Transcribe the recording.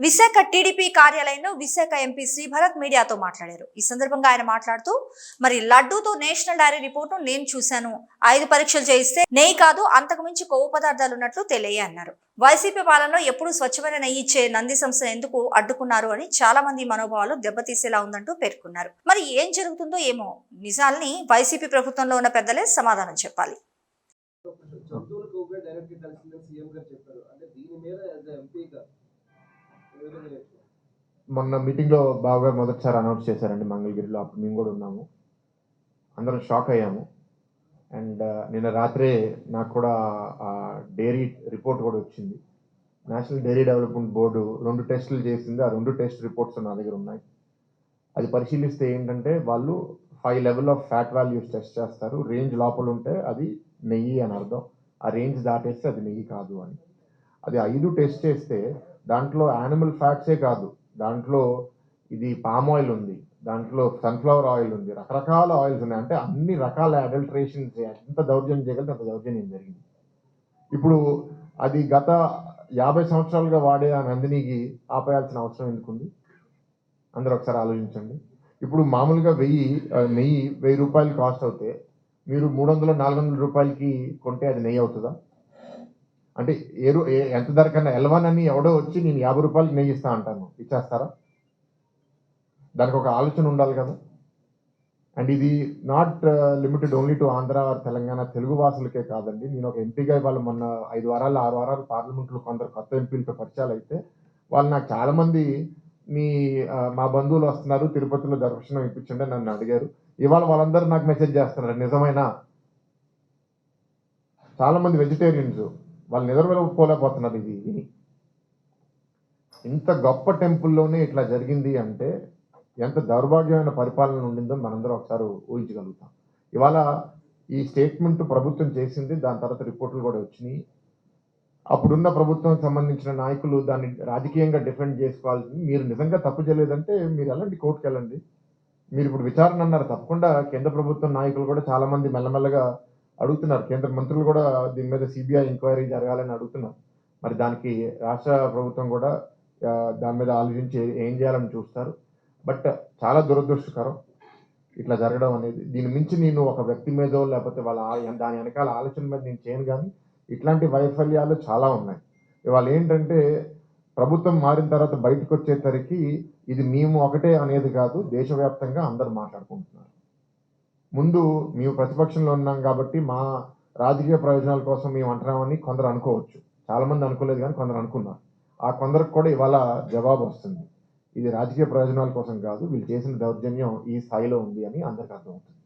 Visakha TDP కార్యాలయంలో Visakha MP Sribharat మీడియాతో మాట్లాడారు. ఈ సందర్భంగా ఆయన మాట్లాడుతూ, మరి లడ్డూతో నేషనల్ డైరీ రిపోర్టును నేను చూశాను. 5 పరీక్షలు చేయిస్తే నెయ్యి కాదు, అంతకు మించి కొవ్వు పదార్థాలు ఉన్నట్లు తెలియ అన్నారు. వైసీపీ పాలనలో ఎప్పుడు స్వచ్ఛమైన నెయ్యి ఇచ్చే నంది సంస్థ ఎందుకు అడ్డుకున్నారు అని చాలా మంది మనోభావాలు దెబ్బతీసేలా ఉందంటూ పేర్కొన్నారు. మరి ఏం జరుగుతుందో ఏమో, నిజాల్ని వైసీపీ ప్రభుత్వంలో ఉన్న పెద్దలే సమాధానం చెప్పాలి. మొన్న మీటింగ్లో బాగా మొదటిసారి అనౌన్స్ చేశారండి మంగళగిరిలో. అప్పుడు మేము కూడా ఉన్నాము, అందరం షాక్ అయ్యాము. అండ్ నిన్న రాత్రే నాకు కూడా డైరీ రిపోర్ట్ కూడా వచ్చింది. నేషనల్ డైరీ డెవలప్మెంట్ బోర్డు 2 టెస్టులు చేసింది. ఆ 2 టెస్ట్ రిపోర్ట్స్ నా దగ్గర ఉన్నాయి. అది పరిశీలిస్తే ఏంటంటే వాళ్ళు 5 level of fat values test చేస్తారు. రేంజ్ లోపల ఉంటే అది నెయ్యి అని అర్థం, ఆ రేంజ్ దాటేస్తే అది నెయ్యి కాదు అని. అది 5 టెస్ట్ చేస్తే దాంట్లో యానిమల్ ఫ్యాట్సే కాదు, దాంట్లో ఇది పామ్ ఆయిల్ ఉంది, దాంట్లో సన్ఫ్లవర్ ఆయిల్ ఉంది, రకరకాల ఆయిల్స్ ఉన్నాయి. అంటే అన్ని రకాల అడల్ట్రేషన్స్, ఎంత దౌర్జన్యం చేయగలిగితే అంత దౌర్జన్యం జరిగింది. ఇప్పుడు అది గత 50 సంవత్సరాలుగా వాడే ఆ నందినికి ఆపేయాల్సిన అవసరం ఎందుకుంది? అందరూ ఒకసారి ఆలోచించండి. ఇప్పుడు మామూలుగా నెయ్యి 1000 రూపాయలు కాస్ట్ అవుతే మీరు 300-400 రూపాయలకి కొంటే అది నెయ్యి అవుతుందా? అంటే ఎంత ధర కన్నా ఎల్వన్ అని ఎవడో వచ్చి నేను 50 రూపాయలకి నెయ్యి ఇస్తా అంటాను, ఇచ్చేస్తారా? దానికి ఒక ఆలోచన ఉండాలి కదా. అండ్ ఇది not limited only to Andhra or Telangana, Telugu వాసులకే కాదండి. నేను ఒక ఎంపీగా ఇవాళ మొన్న 5 వారాలు 6 వారాలు పార్లమెంట్లో కొందరు కొత్త ఎంపీలతో పరిచయాలు అయితే వాళ్ళు నాకు చాలామంది మా బంధువులు వస్తున్నారు, తిరుపతిలో దర్శనం ఇప్పించండి నన్ను అడిగారు. ఇవాళ వాళ్ళందరూ నాకు మెసేజ్ చేస్తున్నారు, నిజమైనా? చాలామంది వెజిటేరియన్స్ వాళ్ళు నిద్రపోలేకపోతున్నారు. ఇది ఇంత గొప్ప టెంపుల్లోనే ఇట్లా జరిగింది అంటే ఎంత దౌర్భాగ్యమైన పరిపాలన ఉండిందో మనందరం ఒకసారి ఊహించగలుగుతాం. ఇవాళ ఈ స్టేట్మెంట్ ప్రభుత్వం చేసింది, దాని తర్వాత రిపోర్టులు కూడా వచ్చినాయి. అప్పుడున్న ప్రభుత్వం సంబంధించిన నాయకులు దాన్ని రాజకీయంగా డిఫెండ్ చేసుకోవాల్సింది. మీరు నిజంగా తప్పు చేయలేదంటే మీరు వెళ్ళండి, కోర్టుకు వెళ్ళండి. మీరు ఇప్పుడు విచారణ అన్నారు, తప్పకుండా కేంద్ర ప్రభుత్వం నాయకులు కూడా చాలా మంది మెల్లమెల్లగా అడుగుతున్నారు. కేంద్ర మంత్రులు కూడా దీని మీద సిబిఐ ఎంక్వైరీ జరగాలని అడుగుతున్నారు. మరి దానికి రాష్ట్ర ప్రభుత్వం కూడా దాని మీద ఆలోచించి ఏం చేయాలని చూస్తారు. బట్ చాలా దురదృష్టకరం ఇట్లా జరగడం అనేది. దీని మించి నేను ఒక వ్యక్తి మీదో లేకపోతే దాని వెనకాల ఆలోచన మీద నేను చేయను, కానీ ఇట్లాంటి వైఫల్యాలు చాలా ఉన్నాయి. ఇవాళ ఏంటంటే ప్రభుత్వం మారిన తర్వాత బయటకు వచ్చేసరికి ఇది మేము ఒకటే అనేది కాదు, దేశవ్యాప్తంగా అందరూ మాట్లాడుకుంటున్నారు. ముందు మేము ప్రతిపక్షంలో ఉన్నాం కాబట్టి మా రాజకీయ ప్రయోజనాల కోసం మేము అంటున్నామని కొందరు అనుకోవచ్చు. చాలామంది అనుకోలేదు, కానీ కొందరు అనుకున్నారు. ఆ కొందరికి కూడా ఇవాళ జవాబు వస్తుంది. ఇది రాజకీయ ప్రయోజనాల కోసం కాదు, వీళ్ళు చేసిన దౌర్జన్యం ఈ స్థాయిలో ఉంది అని అందరికీ అర్థమవుతుంది.